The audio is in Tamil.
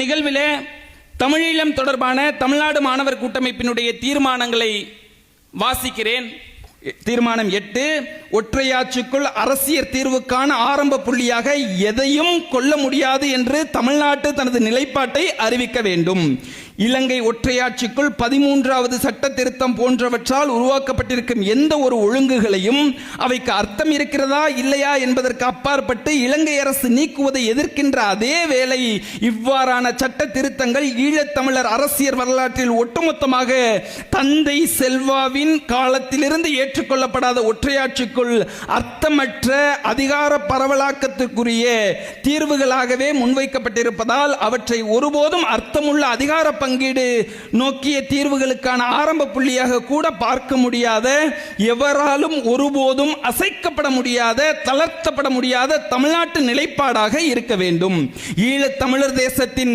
நிகழ்விலே தமிழீழம் தொடர்பான தமிழ்நாடு மாணவர் கூட்டமைப்பினுடைய தீர்மானங்களை வாசிக்கிறேன். தீர்மானம் 8, ஒற்றையாட்சிக்குள் அரசியல் தீர்வுக்கான ஆரம்ப புள்ளியாக எதையும் கொள்ள முடியாது என்று தமிழ்நாட்டு தனது நிலைப்பாட்டை அறிவிக்க வேண்டும். இலங்கை ஒற்றையாட்சிக்குள் 13வது சட்ட திருத்தம் போன்றவற்றால் உருவாக்கப்பட்டிருக்கும் எந்த ஒரு ஒழுங்குகளையும் அவைக்கு அர்த்தம் இருக்கிறதா இல்லையா என்பதற்கு அப்பாற்பட்டு இலங்கை அரசு நீக்குவதை எதிர்க்கின்ற அதே வேளை இவ்வாறான சட்ட திருத்தங்கள் ஈழத்தமிழர் அரசியல் வரலாற்றில் ஒட்டுமொத்தமாக தந்தை செல்வாவின் காலத்திலிருந்து ஏற்றுக்கொள்ளப்படாத ஒற்றையாட்சிக்குள் அர்த்தமற்ற அதிகார பரவலாக்கத்திற்குரிய தீர்வுகளாகவே முன்வைக்கப்பட்டிருப்பதால் அவற்றை ஒருபோதும் அர்த்தமுள்ள அதிகார பங்கீடு நோக்கிய தீர்வுகளுக்கான ஆரம்ப புள்ளியாக கூட பார்க்க முடியாத, எவராலும் ஒருபோதும் அசைக்கப்பட முடியாத, தளர்த்தப்பட முடியாத தமிழ்நாட்டு நிலைப்பாடாக இருக்க வேண்டும். ஈழத்தமிழர் தேசத்தின்